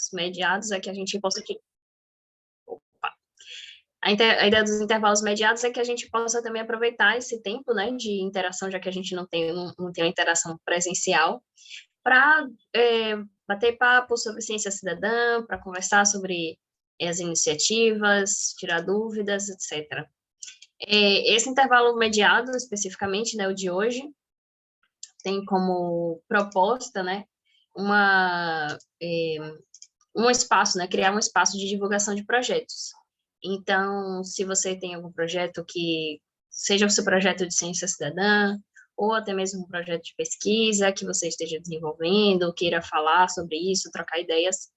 intervalos mediados é que a gente possa... Opa. A ideia dos intervalos mediados é que a gente possa também aproveitar esse tempo, né, de interação, já que a gente não tem uma interação presencial, para bater papo sobre ciência cidadã, para conversar sobre as iniciativas, tirar dúvidas, etc. Esse intervalo mediado, especificamente, né, o de hoje, tem como proposta, né, um espaço, né, criar um espaço de divulgação de projetos. Então, se você tem algum projeto que seja o seu projeto de ciência cidadã, ou até mesmo um projeto de pesquisa que você esteja desenvolvendo, queira falar sobre isso, trocar ideias,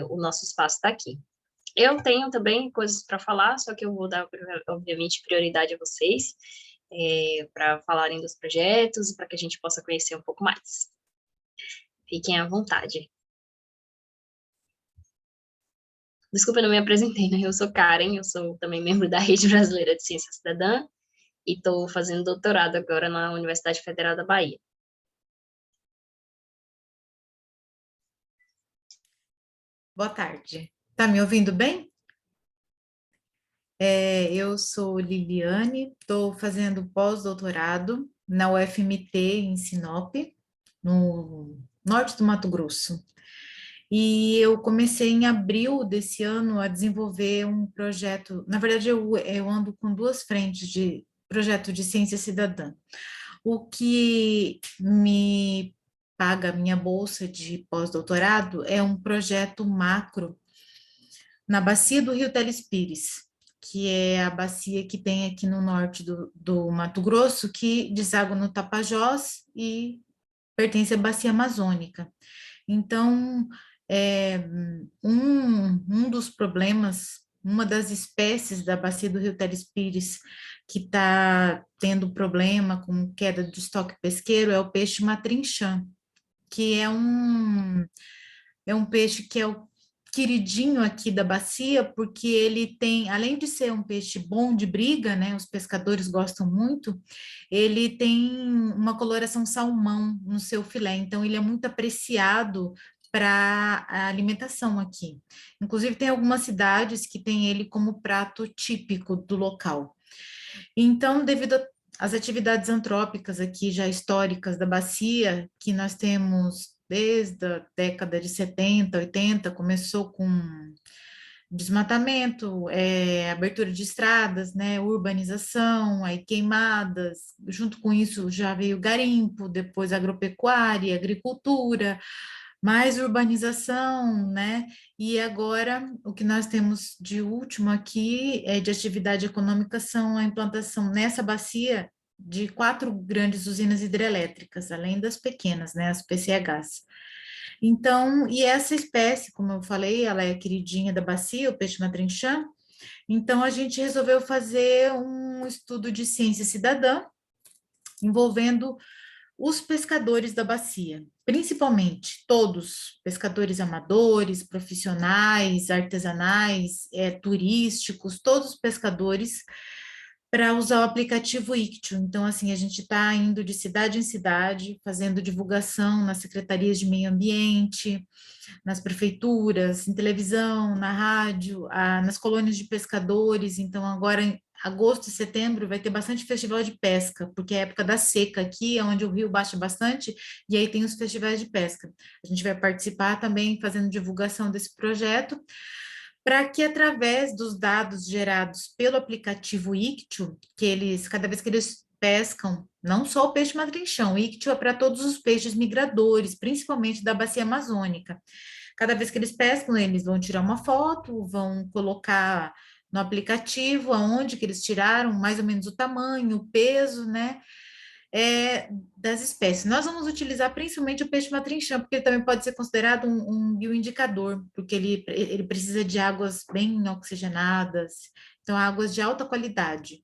o nosso espaço está aqui. Eu tenho também coisas para falar, só que eu vou dar, obviamente, prioridade a vocês, para falarem dos projetos, para que a gente possa conhecer um pouco mais. Fiquem à vontade. Desculpa, eu não me apresentei, né? Eu sou Karen, eu sou também membro da Rede Brasileira de Ciência Cidadã e estou fazendo doutorado agora na Universidade Federal da Bahia. Boa tarde. Tá me ouvindo bem? Eu sou Liliane, estou fazendo pós-doutorado na UFMT em Sinop, no norte do Mato Grosso. E eu comecei em abril desse ano a desenvolver um projeto. Na verdade, eu ando com duas frentes de projeto de ciência cidadã. O que me paga a minha bolsa de pós-doutorado é um projeto macro na bacia do Rio Telespires, que é a bacia que tem aqui no norte do Mato Grosso, que deságua no Tapajós e pertence à bacia amazônica. Então, um dos problemas, uma das espécies da bacia do Rio Telespires que está tendo problema com queda do estoque pesqueiro é o peixe matrinchã, que é um peixe que é o queridinho aqui da bacia, porque ele tem, além de ser um peixe bom de briga, né, os pescadores gostam muito, ele tem uma coloração salmão no seu filé, então ele é muito apreciado para a alimentação aqui. Inclusive tem algumas cidades que têm ele como prato típico do local. Então, devido às atividades antrópicas aqui já históricas da bacia, que nós temos desde a década de 70, 80, começou com desmatamento, abertura de estradas, né, urbanização, aí queimadas, junto com isso já veio garimpo, depois agropecuária, agricultura, mais urbanização, né? E agora o que nós temos de último aqui de atividade econômica são a implantação nessa bacia de 4 grandes usinas hidrelétricas, além das pequenas, né, as PCHs. Então, e essa espécie, como eu falei, ela é queridinha da bacia, o peixe matrinchã. Então, a gente resolveu fazer um estudo de ciência cidadã envolvendo os pescadores da bacia, principalmente todos, pescadores amadores, profissionais, artesanais, turísticos, todos os pescadores, para usar o aplicativo Ictio. Então, assim, a gente está indo de cidade em cidade, fazendo divulgação nas secretarias de meio ambiente, nas prefeituras, em televisão, na rádio, nas colônias de pescadores. Então, agora em agosto e setembro vai ter bastante festival de pesca, porque é a época da seca aqui, é onde o rio baixa bastante, e aí tem os festivais de pesca. A gente vai participar também fazendo divulgação desse projeto, para que através dos dados gerados pelo aplicativo Ictio, que eles, cada vez que eles pescam, não só o peixe matrinchão, o Ictio é para todos os peixes migradores, principalmente da bacia amazônica. Cada vez que eles pescam, eles vão tirar uma foto, vão colocar no aplicativo aonde que eles tiraram, mais ou menos o tamanho, o peso, né? Das espécies. Nós vamos utilizar principalmente o peixe matrinchã, porque ele também pode ser considerado um bioindicador, porque ele precisa de águas bem oxigenadas, então águas de alta qualidade.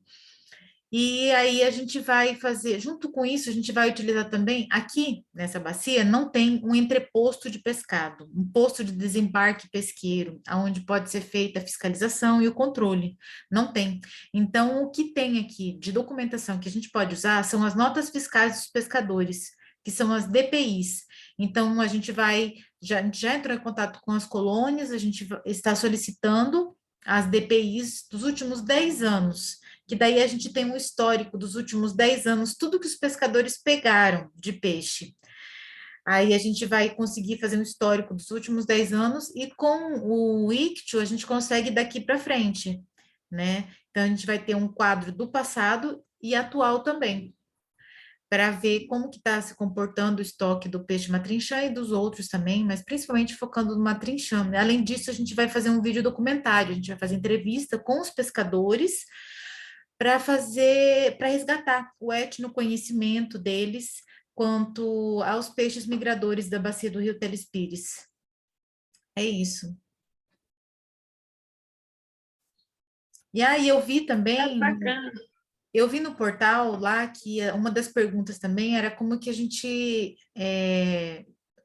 E aí a gente vai fazer, junto com isso, a gente vai utilizar também, aqui nessa bacia, não tem um entreposto de pescado, um posto de desembarque pesqueiro, onde pode ser feita a fiscalização e o controle. Não tem. Então, o que tem aqui de documentação que a gente pode usar são as notas fiscais dos pescadores, que são as DPIs. Então, a gente já entrou em contato com as colônias, a gente está solicitando as DPIs dos últimos 10 anos, que daí a gente tem um histórico dos últimos 10 anos, tudo que os pescadores pegaram de peixe. Aí a gente vai conseguir fazer um histórico dos últimos 10 anos e com o ICTIO a gente consegue daqui para frente, né? Então a gente vai ter um quadro do passado e atual também, para ver como que está se comportando o estoque do peixe matrinchã e dos outros também, mas principalmente focando no matrinchã. Além disso, a gente vai fazer um vídeo documentário, a gente vai fazer entrevista com os pescadores para resgatar o etnoconhecimento deles quanto aos peixes migradores da bacia do Rio Telespires. É isso. E aí eu vi também, Bacana. eu vi no portal lá que uma das perguntas também era como que a gente,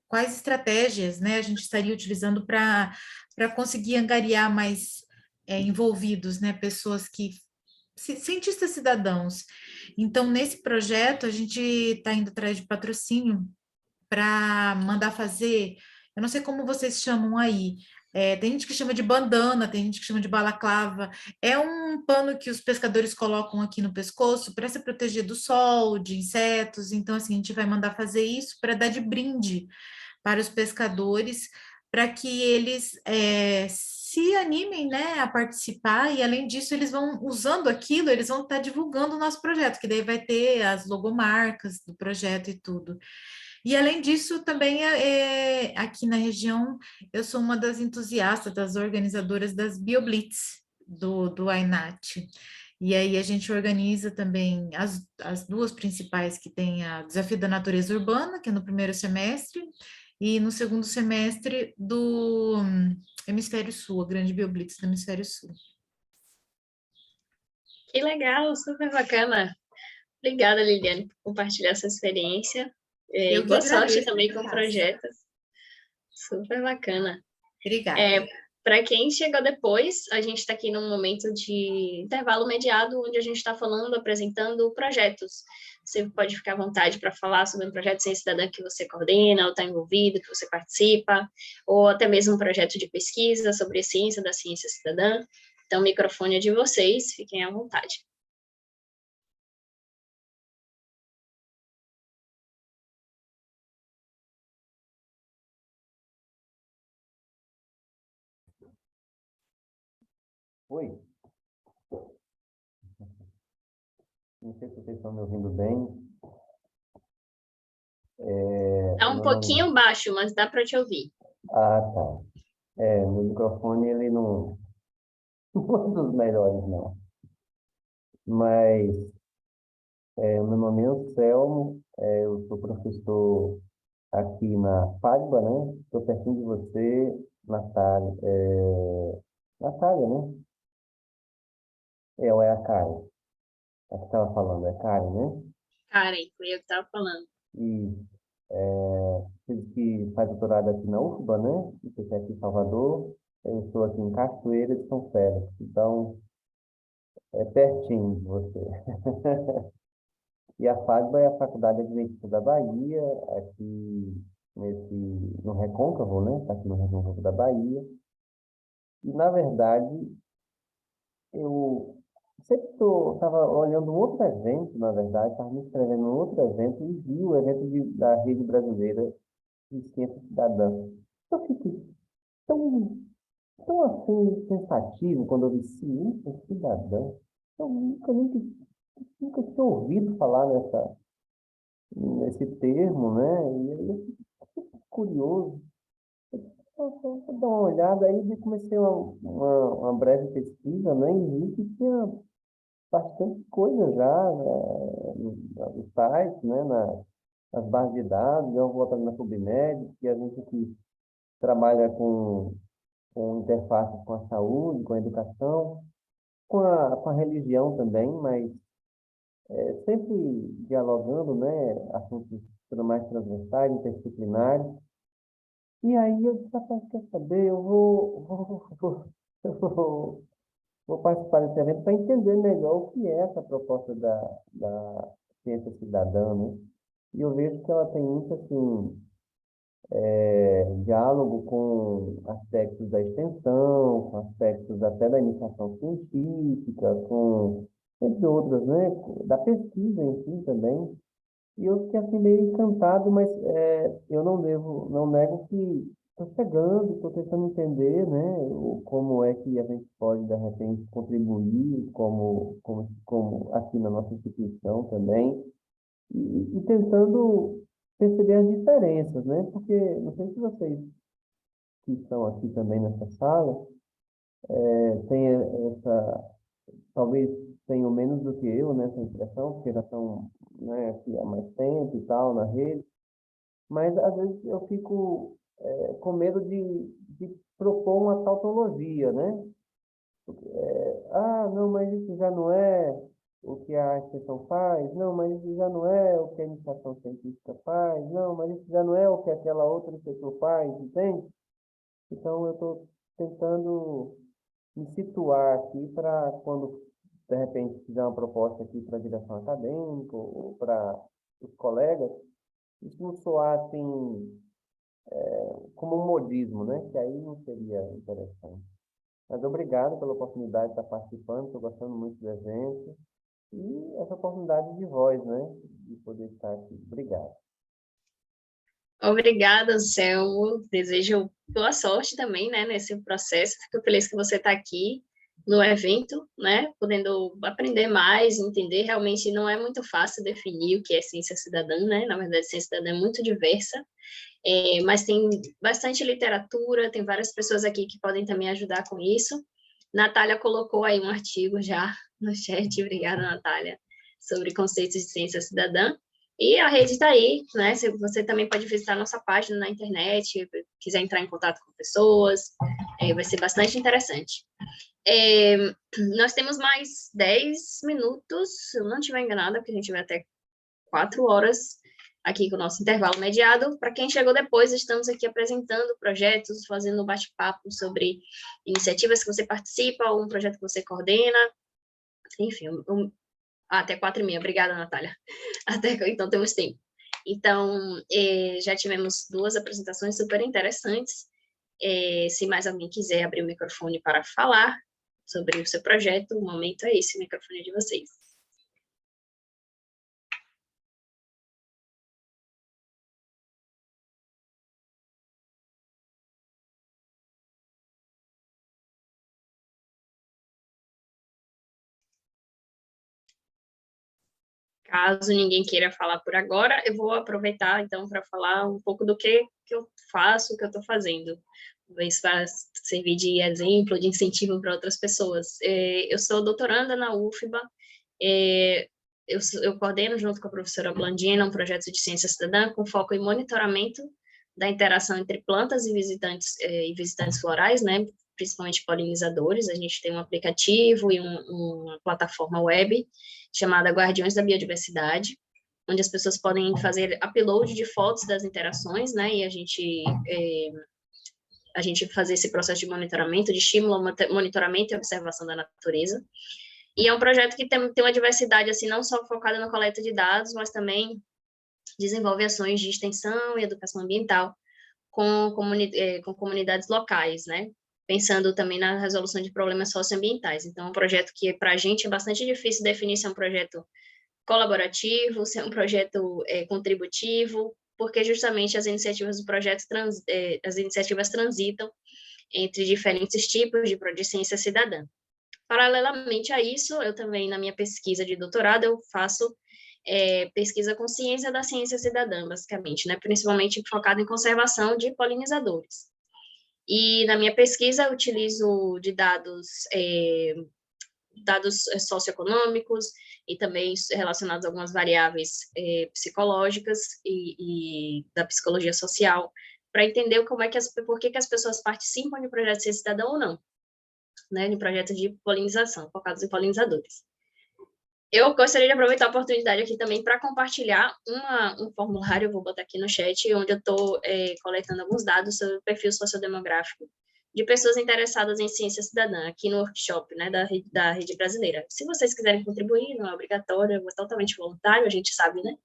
quais estratégias, né, a gente estaria utilizando para conseguir angariar mais envolvidos, né, pessoas que cientistas cidadãos. Então, nesse projeto, a gente está indo atrás de patrocínio para mandar fazer, eu não sei como vocês chamam aí, tem gente que chama de bandana, tem gente que chama de balaclava, é um pano que os pescadores colocam aqui no pescoço para se proteger do sol, de insetos, então assim, a gente vai mandar fazer isso para dar de brinde para os pescadores, para que eles se animem, né, a participar, e além disso, eles vão, usando aquilo, eles vão estar divulgando o nosso projeto, que daí vai ter as logomarcas do projeto e tudo. E além disso, também aqui na região, eu sou uma das entusiastas, das organizadoras das BioBlitz, do AINAT. E aí a gente organiza também as duas principais, que tem a Desafio da Natureza Urbana, que é no primeiro semestre, e no segundo semestre do Hemisfério Sul, a Grande BioBlitz do Hemisfério Sul. Que legal, super bacana. Obrigada, Liliane, por compartilhar essa experiência. E Eu que boa sorte agradeço. também com o projeto. Super bacana. Obrigada. Para quem chegou depois, a gente está aqui num momento de intervalo mediado, onde a gente está falando, apresentando projetos. Você pode ficar à vontade para falar sobre um projeto de ciência cidadã que você coordena, ou está envolvido, que você participa, ou até mesmo um projeto de pesquisa sobre a ciência da ciência cidadã. Então, o microfone é de vocês, fiquem à vontade. Oi, não sei se vocês estão me ouvindo bem. Está um pouquinho baixo, mas dá para te ouvir. Ah, tá. Meu microfone, ele não, não é dos melhores, não. Mas, meu nome é Anselmo, eu sou professor aqui na FADBA, né? Estou pertinho de você, Natália. Natália, né? Ou é a Karen? A que estava falando, é Karen, né? Karen, foi eu que estava falando. E ele que faz doutorado aqui na UFBA, né? Que é aqui em Salvador. Eu estou aqui em Cachoeira de São Félix. Então, é pertinho de você. E a FADBA é a Faculdade Adventista da Bahia, aqui no Recôncavo, né? Está aqui no Recôncavo da Bahia. E, na verdade, eu sempre estava olhando um outro evento, na verdade, estava me inscrevendo em outro evento e vi o evento da Rede Brasileira de Ciência Cidadã. Eu fiquei tão, tão assim, pensativo quando eu vi ciência cidadã. Eu nunca tinha ouvido falar nesse termo, né? E aí eu fiquei curioso. Vou dar uma olhada aí e comecei uma breve pesquisa, né? E vi que tinha bastante coisa já no site, né? Nas bases de dados, eu vou botar na PubMed, que a gente aqui trabalha com interfaces com a saúde, com a educação, com a religião também, mas sempre dialogando, né, assuntos tudo mais transversais, interdisciplinares. E aí eu disse, rapaz, quer saber, eu vou participar desse evento para entender melhor o que é essa proposta da ciência cidadã, né? E eu vejo que ela tem muito, assim, diálogo com aspectos da extensão, com aspectos até da iniciação científica, entre outras, né, da pesquisa em si também. E eu fiquei assim meio encantado, mas eu não nego que estou chegando, estou tentando entender, né, como é que a gente pode, de repente, contribuir, como aqui na nossa instituição também, e tentando perceber as diferenças, né, porque não sei se vocês que estão aqui também nessa sala têm talvez tenham menos do que eu nessa impressão, porque já estão, né, aqui há mais tempo e tal, na rede, mas às vezes eu fico com medo de propor uma tautologia, né? Não, mas isso já não é o que a extensão faz, não, mas isso já não é o que a iniciação científica faz, não, mas isso já não é o que aquela outra setor faz, entende? Então eu estou tentando me situar aqui para quando, de repente, fizer uma proposta aqui para a direção acadêmica ou para os colegas, isso não soar assim como um modismo, né? Que aí não seria interessante. Mas obrigado pela oportunidade de estar participando, estou gostando muito do evento e essa oportunidade de voz, né? De poder estar aqui. Obrigado. Obrigada, Anselmo. Desejo boa sorte também, né, nesse processo. Fico feliz que você está aqui no evento, né, podendo aprender mais, entender. Realmente não é muito fácil definir o que é ciência cidadã, né? Na verdade, ciência cidadã é muito diversa, mas tem bastante literatura, tem várias pessoas aqui que podem também ajudar com isso. Natália colocou aí um artigo já no chat, obrigada, Natália, sobre conceitos de ciência cidadã. E a rede está aí, né? Você também pode visitar a nossa página na internet, quiser entrar em contato com pessoas, vai ser bastante interessante. Nós temos mais 10 minutos, se eu não estiver enganada, porque a gente vai até 4 horas aqui com o nosso intervalo mediado. Para quem chegou depois, estamos aqui apresentando projetos, fazendo um bate-papo sobre iniciativas que você participa, ou um projeto que você coordena, enfim, até 4h30. Obrigada, Natália. Então, temos tempo. Então, já tivemos 2 apresentações super interessantes. Se mais alguém quiser abrir o microfone para falar sobre o seu projeto, o momento é esse, o microfone é de vocês. Caso ninguém queira falar por agora, eu vou aproveitar, então, para falar um pouco do que eu faço, o que eu estou fazendo. Talvez para servir de exemplo, de incentivo para outras pessoas. Eu sou doutoranda na UFBA, eu coordeno, junto com a professora Blandina, um projeto de ciência cidadã com foco em monitoramento da interação entre plantas e visitantes florais, né, principalmente polinizadores. A gente tem um aplicativo e uma plataforma web chamada Guardiões da Biodiversidade, onde as pessoas podem fazer upload de fotos das interações, né, e a gente fazer esse processo de monitoramento, de estímulo, monitoramento e observação da natureza. E é um projeto que tem uma diversidade, assim, não só focada na coleta de dados, mas também desenvolve ações de extensão e educação ambiental com comunidades locais, né? Pensando também na resolução de problemas socioambientais. Então, é um projeto que, para a gente, é bastante difícil definir se é um projeto colaborativo, se é um projeto contributivo, porque justamente as iniciativas do projeto, as iniciativas transitam entre diferentes tipos de ciência cidadã. Paralelamente a isso, eu também, na minha pesquisa de doutorado, eu faço pesquisa com ciência da ciência cidadã, basicamente, né? Principalmente focada em conservação de polinizadores. E na minha pesquisa eu utilizo de dados socioeconômicos e também relacionados a algumas variáveis psicológicas e da psicologia social, para entender por que as pessoas participam de projetos de ciência cidadã ou não, né, de projetos de polinização, focados em polinizadores. Eu gostaria de aproveitar a oportunidade aqui também para compartilhar um formulário, eu vou botar aqui no chat, onde eu estou coletando alguns dados sobre o perfil sociodemográfico de pessoas interessadas em ciência cidadã, aqui no workshop, né, da rede brasileira. Se vocês quiserem contribuir, não é obrigatório, é totalmente voluntário, a gente sabe, né,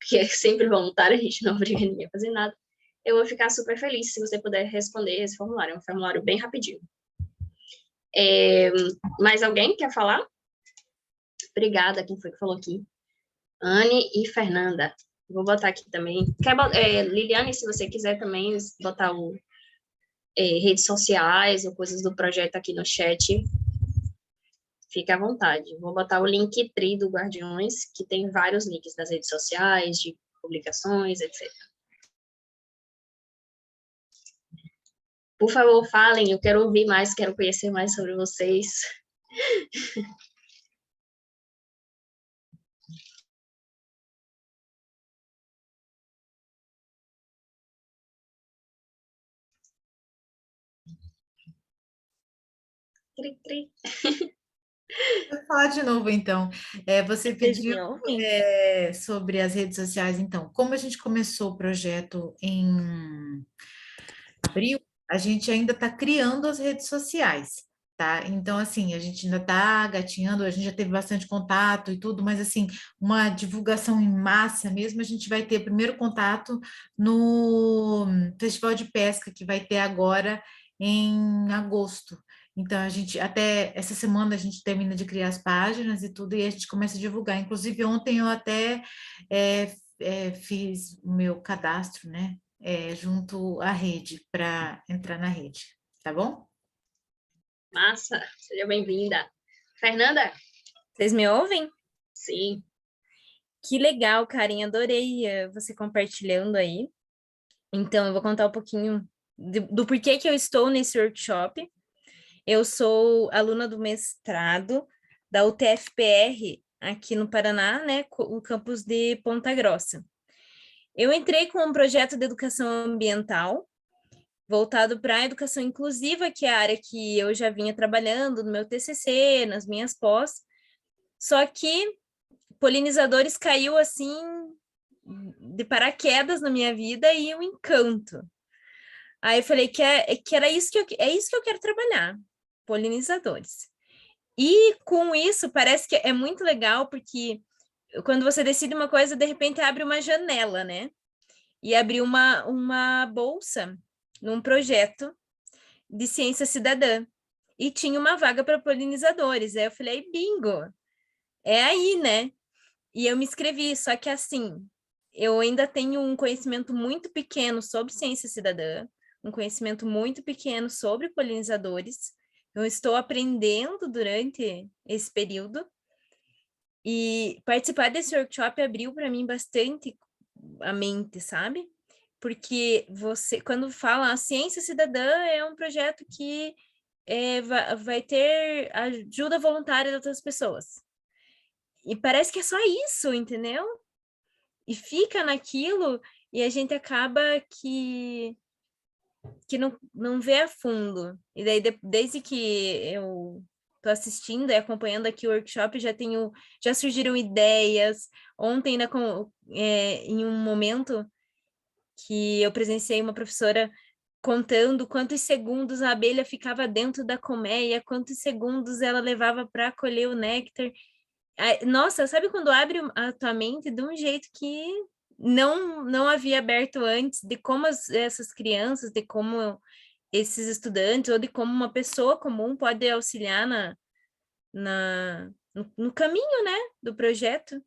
que é sempre voluntário, a gente não obriga ninguém a fazer nada. eu vou ficar super feliz se você puder responder esse formulário. É um formulário bem rapidinho. Mais alguém quer falar? Obrigada, quem foi que falou aqui? Anne e Fernanda. Vou botar aqui também. Liliane, se você quiser também botar redes sociais ou coisas do projeto aqui no chat, fique à vontade. Vou botar o Linktree do Guardiões, que tem vários links das redes sociais, de publicações, etc. Por favor, falem, eu quero ouvir mais, quero conhecer mais sobre vocês. Cri, cri. Vou falar de novo, então. Você Vocês me pediu ouvem? sobre as redes sociais, então. Como a gente começou o projeto em abril, a gente ainda está criando as redes sociais, tá? Então, assim, a gente ainda está gatinhando, a gente já teve bastante contato e tudo, mas, assim, uma divulgação em massa mesmo, a gente vai ter primeiro contato no Festival de Pesca, que vai ter agora em agosto. Então, a gente, até essa semana, a gente termina de criar as páginas e tudo, e a gente começa a divulgar. Inclusive, ontem eu até fiz o meu cadastro, né? Junto à rede, para entrar na rede, tá bom? Massa, seja bem-vinda. Fernanda? Vocês me ouvem? Sim. Que legal, Karen, adorei você compartilhando aí. Então, eu vou contar um pouquinho do porquê que eu estou nesse workshop. Eu sou aluna do mestrado da UTFPR aqui no Paraná, né, o campus de Ponta Grossa. Eu entrei com um projeto de educação ambiental voltado para a educação inclusiva, que é a área que eu já vinha trabalhando no meu TCC, nas minhas pós. Só que polinizadores caiu assim de paraquedas na minha vida e um encanto. Aí eu falei que era isso é isso que eu quero trabalhar, polinizadores. E com isso parece que é muito legal, porque quando você decide uma coisa, de repente abre uma janela, né? E abriu uma bolsa num projeto de ciência cidadã. E tinha uma vaga para polinizadores. Aí eu falei, bingo, é aí, né? E eu me inscrevi, só que assim, eu ainda tenho um conhecimento muito pequeno sobre ciência cidadã, um conhecimento muito pequeno sobre polinizadores. Eu estou aprendendo durante esse período. E participar desse workshop abriu para mim bastante a mente, sabe? Porque você, quando fala a ciência cidadã, é um projeto que vai ter ajuda voluntária de outras pessoas. E parece que é só isso, entendeu? E fica naquilo e a gente acaba que não vê a fundo. E daí, desde que eu tô assistindo e acompanhando aqui o workshop, já surgiram ideias. Ontem, ainda em um momento que eu presenciei uma professora contando quantos segundos a abelha ficava dentro da colmeia, quantos segundos ela levava para colher o néctar. Nossa, sabe quando abre a tua mente de um jeito que não havia aberto antes, de como essas crianças, de como esses estudantes, ou de como uma pessoa comum pode auxiliar no caminho, né, do projeto.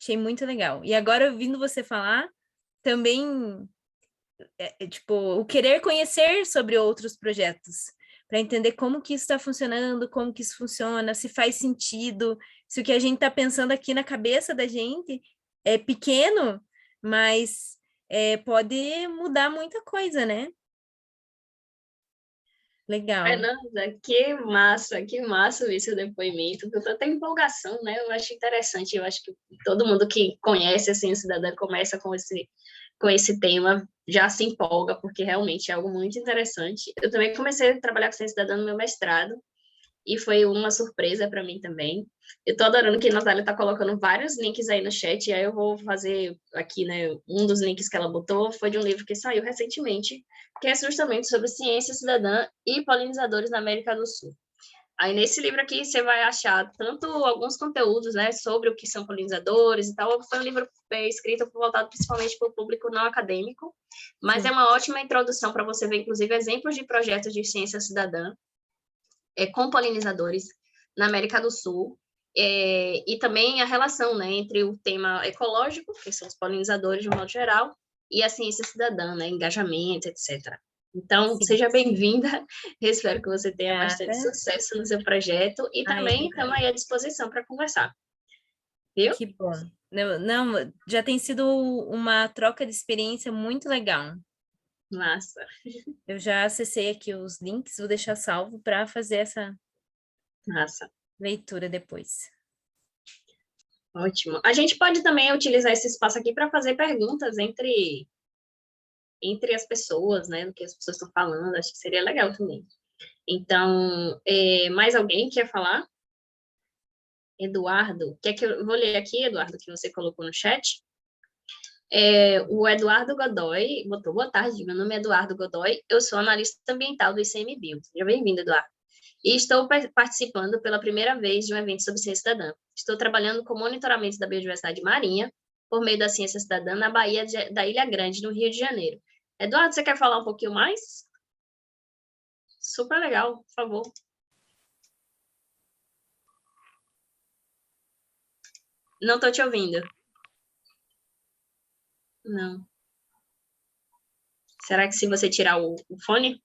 Achei muito legal. E agora, ouvindo você falar, também tipo, o querer conhecer sobre outros projetos, para entender como que isso está funcionando, como que isso funciona, se faz sentido, se o que a gente está pensando aqui na cabeça da gente é pequeno, mas pode mudar muita coisa, né? Legal. Fernanda, que massa ver seu depoimento, com tanta empolgação, né? Eu acho interessante, eu acho que todo mundo que conhece a ciência cidadã começa com esse tema, já se empolga, porque realmente é algo muito interessante. Eu também comecei a trabalhar com ciência cidadã no meu mestrado, e foi uma surpresa para mim também. Eu estou adorando que a Natália está colocando vários links aí no chat, e aí eu vou fazer aqui, né, um dos links que ela botou foi de um livro que saiu recentemente, que é justamente sobre ciência cidadã e polinizadores na América do Sul. Aí, nesse livro aqui, você vai achar tanto alguns conteúdos, né, sobre o que são polinizadores e tal. Foi um livro escrito voltado principalmente para o público não acadêmico, mas Sim. é uma ótima introdução para você ver, inclusive, exemplos de projetos de ciência cidadã com polinizadores na América do Sul, e também a relação, né, entre o tema ecológico, que são os polinizadores de um modo geral, e a ciência cidadã, né, engajamento, etc. Então, Sim. seja bem-vinda, espero que você tenha bastante Obrigada. sucesso no seu projeto, e Ai, também estamos obrigada. aí à disposição para conversar, viu? Que bom. Não, não, já tem sido uma troca de experiência muito legal. Massa, Eu já acessei aqui os links, vou deixar salvo para fazer essa massa, leitura depois. ótimo. A gente pode também utilizar esse espaço aqui para fazer perguntas entre as pessoas, né, do que as pessoas estão falando, acho que seria legal também. Então, mais alguém quer falar? Eduardo, quer que eu vou ler aqui, Eduardo, que você colocou no chat? O Eduardo Godoy botou: boa tarde, meu nome é Eduardo Godoy, eu sou analista ambiental do ICMBio. Seja bem-vindo, Eduardo. E estou participando pela primeira vez de um evento sobre ciência cidadã. Estou trabalhando com monitoramento da biodiversidade marinha por meio da ciência cidadã na Baía da Ilha Grande, no Rio de Janeiro. Eduardo, você quer falar um pouquinho mais? Super legal, por favor. Não estou te ouvindo. Não. Será que se você tirar o fone?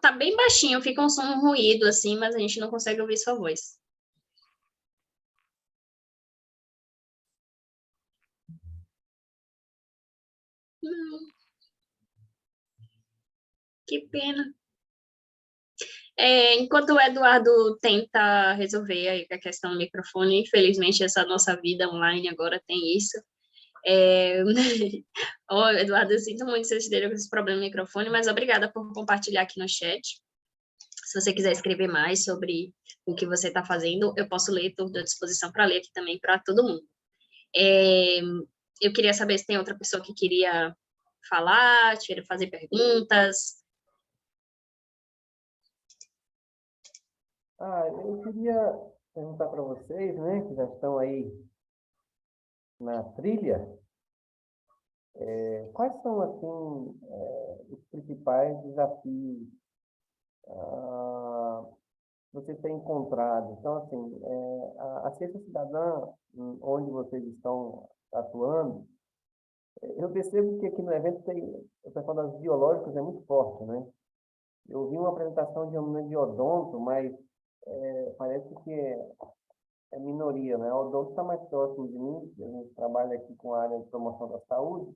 Tá bem baixinho, fica um som ruído assim, mas a gente não consegue ouvir sua voz. Hum, que pena. Enquanto o Eduardo tenta resolver aí a questão do microfone, infelizmente essa nossa vida online agora tem isso. Eduardo, eu sinto muito se você teve esse problema no microfone, mas obrigada por compartilhar aqui no chat. Se você quiser escrever mais sobre o que você está fazendo, eu posso ler, estou à disposição para ler aqui também para todo mundo. Eu queria saber se tem outra pessoa que queria falar, fazer perguntas. Eu queria perguntar para vocês, né, que já estão aí na trilha, quais são, assim, os principais desafios ah, que vocês têm encontrado? Então, assim, a ciência cidadã, onde vocês estão atuando, eu percebo que aqui no evento tem, o pessoal das biológicas é muito forte, né? Eu vi uma apresentação de uma menina de odonto, mas parece que é minoria, né? O odonto está mais próximo de mim, a gente trabalha aqui com a área de promoção da saúde,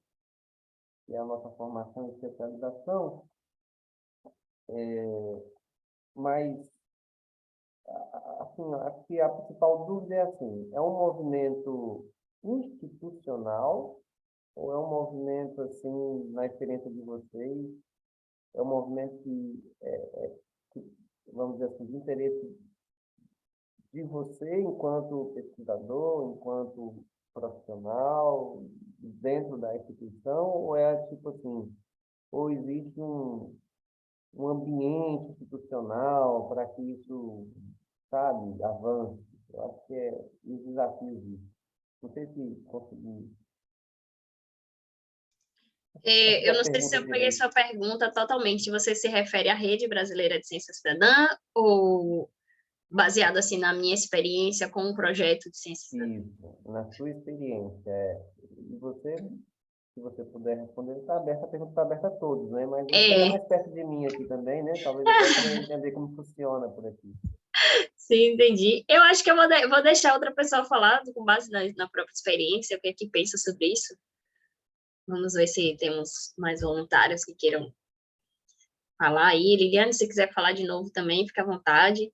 que é a nossa formação e especialização, mas, assim, acho que a principal dúvida é assim, é um movimento institucional ou é um movimento, assim, na experiência de vocês, é um movimento que vamos dizer assim, de interesse de você enquanto pesquisador, enquanto profissional, dentro da instituição, ou é tipo assim, ou existe um ambiente institucional para que isso, sabe, avance? Eu acho que é os desafios disso. Não sei se consegui. Acho que Eu a não sei se pergunta eu peguei direito. sua pergunta totalmente. Você se refere à Rede Brasileira de Ciência Cidadã ou baseado assim na minha experiência com um projeto de ciência cidadã? Isso, na sua experiência. E você, se você puder responder, está aberta, a pergunta está aberta a todos, né? Mas você está É, mais perto de mim aqui também, né? Talvez até para entender como funciona por aqui. sim, entendi. Eu acho que eu vou deixar outra pessoa falar com base na própria experiência, o que é que pensa sobre isso. Vamos ver se temos mais voluntários que queiram falar aí. Liliane, se quiser falar de novo também, fica à vontade.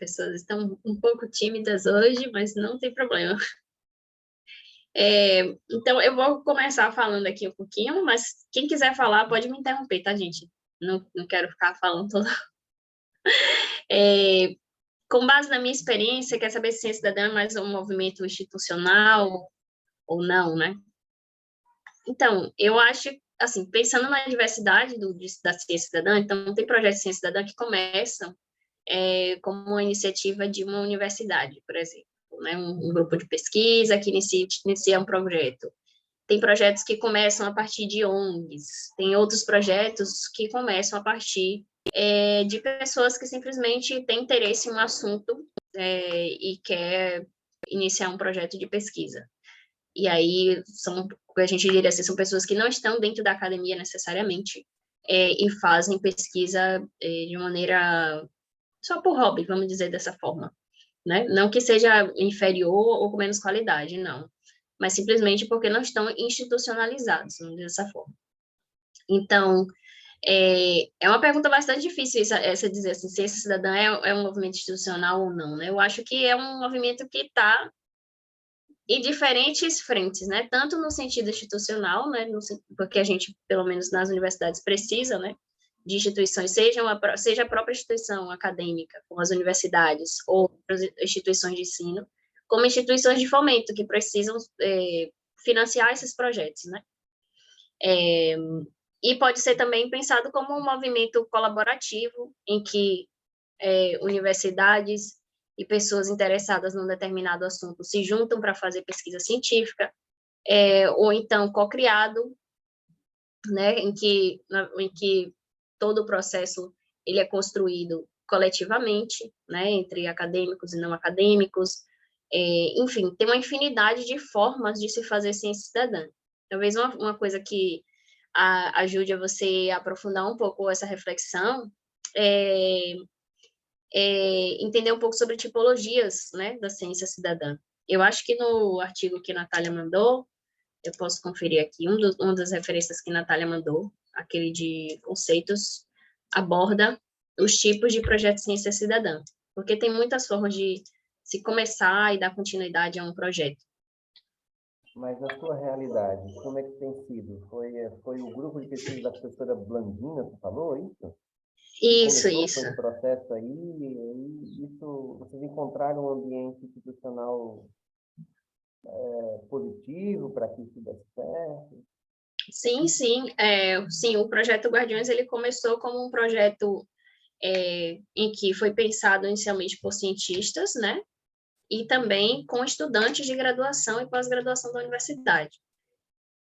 pessoas estão um pouco tímidas hoje, mas não tem problema. Então, eu vou começar falando aqui um pouquinho, mas quem quiser falar pode me interromper, tá, gente? Não quero ficar falando toda. Com base na minha experiência, quer saber se ciência cidadã é mais um movimento institucional ou não, né? Então, eu acho, assim, pensando na diversidade da ciência cidadã, então, tem projetos de ciência cidadã que começam como uma iniciativa de uma universidade, por exemplo, né? Um grupo de pesquisa que inicia um projeto. Tem projetos que começam a partir de ONGs, tem outros projetos que começam a partir de pessoas que simplesmente têm interesse em um assunto e quer iniciar um projeto de pesquisa. E aí, a gente diria assim, são pessoas que não estão dentro da academia necessariamente e fazem pesquisa de maneira só por hobby, vamos dizer dessa forma, né? Não que seja inferior ou com menos qualidade, não, mas simplesmente porque não estão institucionalizados, vamos dizer dessa forma. Então, é uma pergunta bastante difícil essa dizer assim, ciência cidadã é um movimento institucional ou não, né? Eu acho que é um movimento que está em diferentes frentes, né? Tanto no sentido institucional, né? Porque a gente, pelo menos nas universidades, precisa, né? De instituições, seja a própria instituição acadêmica, como as universidades, ou instituições de ensino, como instituições de fomento, que precisam financiar esses projetos, né? E pode ser também pensado como um movimento colaborativo, em que universidades e pessoas interessadas num determinado assunto se juntam para fazer pesquisa científica, ou então co-criado, né, em que todo o processo ele é construído coletivamente, né, entre acadêmicos e não acadêmicos, enfim, tem uma infinidade de formas de se fazer ciência cidadã. Talvez uma coisa que ajude a você a aprofundar um pouco essa reflexão entender um pouco sobre tipologias, né, da ciência cidadã. Eu acho que no artigo que a Natália mandou, eu posso conferir aqui, uma das referências que a Natália mandou, aquele de conceitos, aborda os tipos de projeto de ciência cidadã, porque tem muitas formas de se começar e dar continuidade a um projeto. Mas na sua realidade, como é que tem sido? Foi o grupo de pesquisa da professora Blandina que falou isso? Isso. Foi esse processo aí, e isso, vocês encontraram um ambiente institucional positivo para que isso desse certo? Sim. Sim, o projeto Guardiões ele começou como um projeto em que foi pensado inicialmente por cientistas, né? E também com estudantes de graduação e pós-graduação da universidade.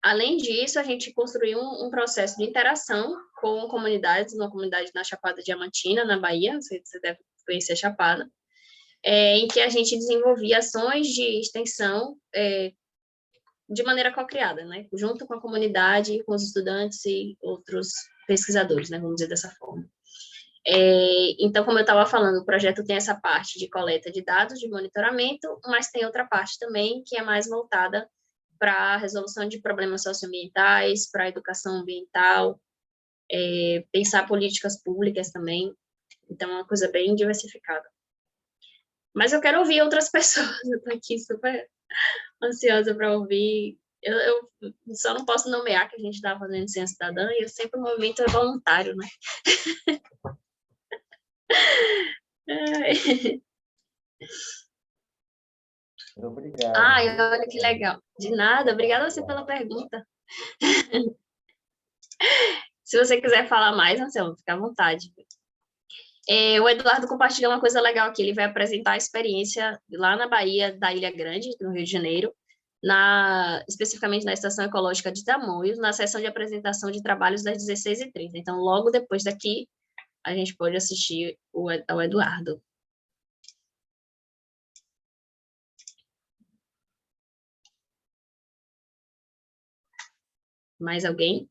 Além disso, a gente construiu um processo de interação com comunidades, uma comunidade na Chapada Diamantina, na Bahia, não sei se você deve conhecer a Chapada, em que a gente desenvolvia ações de extensão de maneira co-criada, né? Junto com a comunidade, com os estudantes e outros pesquisadores, né? Vamos dizer dessa forma. Então, como eu estava falando, o projeto tem essa parte de coleta de dados, de monitoramento, mas tem outra parte também que é mais voltada para a resolução de problemas socioambientais, para a educação ambiental, pensar políticas públicas também. Então, é uma coisa bem diversificada. Mas eu quero ouvir outras pessoas, eu estou aqui super ansiosa para ouvir. Eu só não posso nomear que a gente está fazendo ciência cidadã, e sempre o movimento é voluntário, né? Obrigado. Ai, olha que legal. De nada, obrigada a você pela pergunta. Se você quiser falar mais, Anselmo, fica à vontade. O Eduardo compartilhou uma coisa legal aqui, ele vai apresentar a experiência lá na Bahia, da Ilha Grande, no Rio de Janeiro, especificamente na Estação Ecológica de Tamoios, na sessão de apresentação de trabalhos das 16h30. Então, logo depois daqui, a gente pode assistir ao Eduardo. Mais alguém?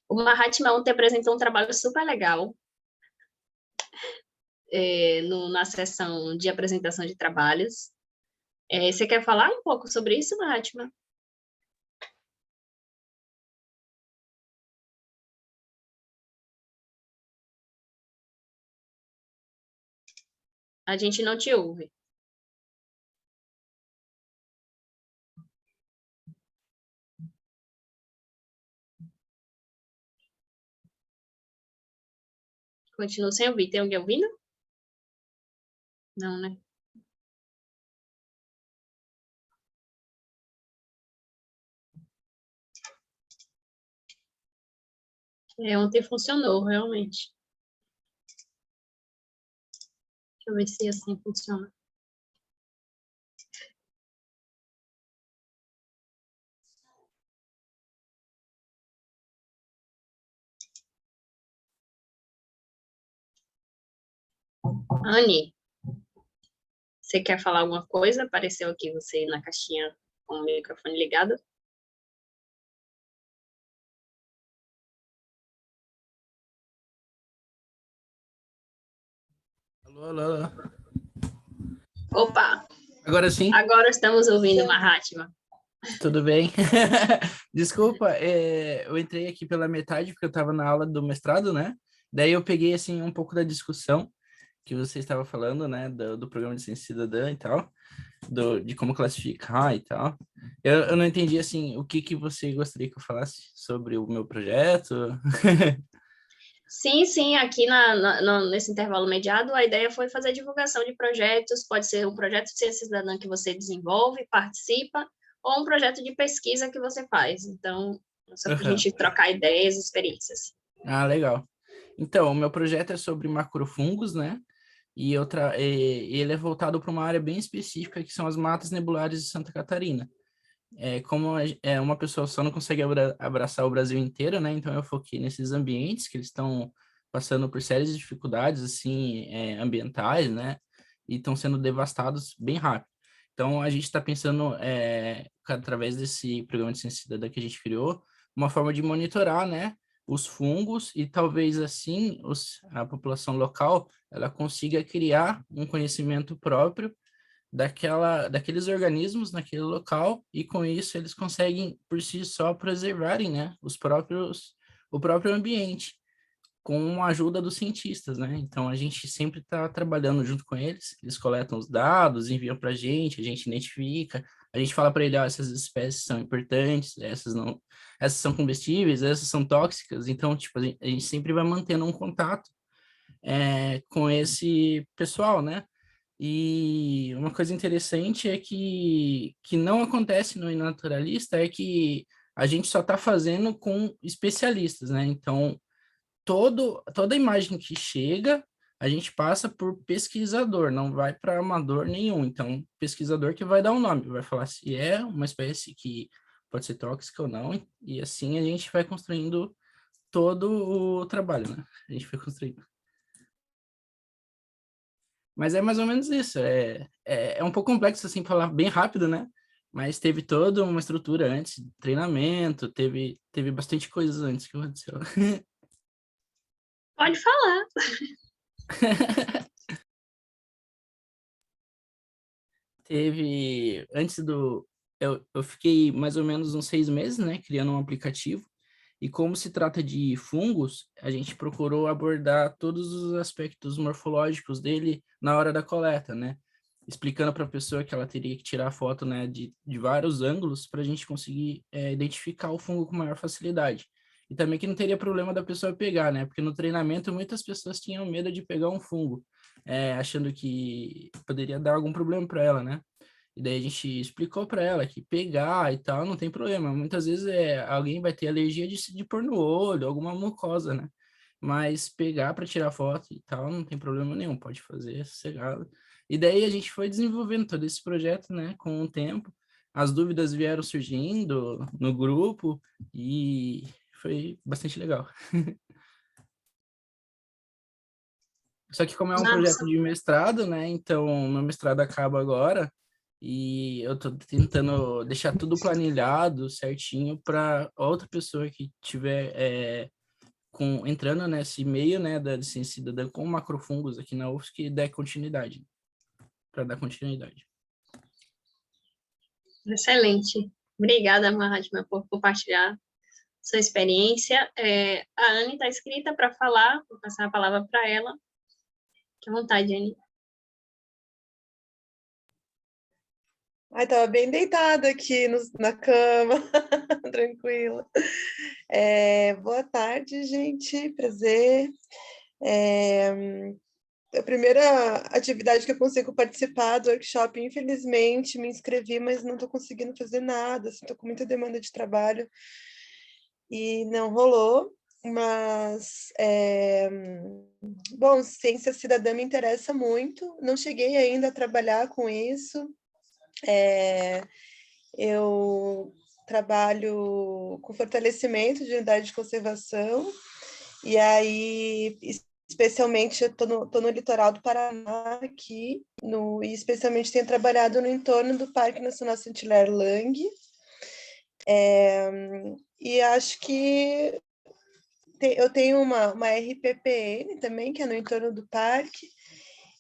O Mahatma ontem apresentou um trabalho super legal na sessão de apresentação de trabalhos. Você quer falar um pouco sobre isso, Mahatma? A gente não te ouve. Continuo sem ouvir. Tem alguém ouvindo? Não, né? Ontem funcionou, realmente. Deixa eu ver se assim funciona. Anne, você quer falar alguma coisa? Apareceu aqui você na caixinha com o microfone ligado. Alô, alô, alô. Opa! Agora sim? Agora estamos ouvindo Mahatma. Tudo bem? Desculpa, eu entrei aqui pela metade porque eu estava na aula do mestrado, né? Daí eu peguei, assim, um pouco da discussão que você estava falando, né? Do programa de ciência cidadã e tal, de como classificar e tal. Eu não entendi, assim, o que você gostaria que eu falasse sobre o meu projeto. Sim, aqui nesse intervalo mediado, a ideia foi fazer divulgação de projetos, pode ser um projeto de ciência cidadã que você desenvolve, participa, ou um projeto de pesquisa que você faz. Então, só para a Aham. gente trocar ideias e experiências. Ah, legal. Então, o meu projeto é sobre macrofungos, né? E ele é voltado para uma área bem específica, que são as matas nebulares de Santa Catarina. Como uma pessoa só não consegue abraçar o Brasil inteiro, né? Então eu foquei nesses ambientes que eles estão passando por sérias dificuldades, assim, ambientais, né? E estão sendo devastados bem rápido. Então a gente está pensando, através desse programa de ciência cidadã que a gente criou, uma forma de monitorar, né? Os fungos e talvez assim a população local ela consiga criar um conhecimento próprio daqueles organismos naquele local e com isso eles conseguem por si só preservarem, né, o próprio ambiente com a ajuda dos cientistas, né? Então a gente sempre está trabalhando junto com eles, eles coletam os dados, enviam para a gente identifica, a gente fala para ele, ó, essas espécies são importantes, essas não, essas são comestíveis, essas são tóxicas, então tipo a gente sempre vai mantendo um contato com esse pessoal, né? E uma coisa interessante é que não acontece no naturalista é que a gente só está fazendo com especialistas, né? Então, toda imagem que chega, a gente passa por pesquisador, não vai para amador nenhum. Então, pesquisador que vai dar um nome, vai falar se é uma espécie que pode ser tóxica ou não, e assim a gente vai construindo todo o trabalho, né? A gente vai construindo. Mas é mais ou menos isso. É um pouco complexo, assim, falar bem rápido, né? Mas teve toda uma estrutura antes, treinamento, teve bastante coisas antes que aconteceu. Pode falar. Antes eu fiquei mais ou menos uns 6 meses, né, criando um aplicativo. E como se trata de fungos, a gente procurou abordar todos os aspectos morfológicos dele na hora da coleta, né? Explicando para a pessoa que ela teria que tirar foto, né, de vários ângulos para a gente conseguir identificar o fungo com maior facilidade. E também que não teria problema da pessoa pegar, né? Porque no treinamento muitas pessoas tinham medo de pegar um fungo, achando que poderia dar algum problema para ela, né? E daí a gente explicou para ela que pegar e tal não tem problema. Muitas vezes alguém vai ter alergia de pôr no olho, alguma mucosa, né? Mas pegar para tirar foto e tal não tem problema nenhum, pode fazer sossegado. E daí a gente foi desenvolvendo todo esse projeto, né, com o tempo. As dúvidas vieram surgindo no grupo e foi bastante legal. Só que como é um projeto Nossa, de mestrado, né? Então, meu mestrado acaba agora e eu tô tentando deixar tudo planilhado certinho para outra pessoa que tiver entrando nesse meio, né, da ciência cidadã com macrofungos aqui na UFSC e der continuidade, para dar continuidade. excelente. Obrigada, Mahatma, por compartilhar sua experiência. A Anne está inscrita para falar, vou passar a palavra para ela. Fique à vontade, Anne. Ai, tava bem deitada aqui na cama, tranquila. Boa tarde, gente, prazer. A primeira atividade que eu consigo participar do workshop, infelizmente, me inscrevi, mas não estou conseguindo fazer nada, estou com muita demanda de trabalho e não rolou. Mas, bom, ciência cidadã me interessa muito, não cheguei ainda a trabalhar com isso. Eu trabalho com fortalecimento de unidade de conservação, e aí, especialmente, eu estou no litoral do Paraná aqui, e especialmente tenho trabalhado no entorno do Parque Nacional Saint-Hilaire Lang, e acho que eu tenho uma RPPN também, que é no entorno do parque,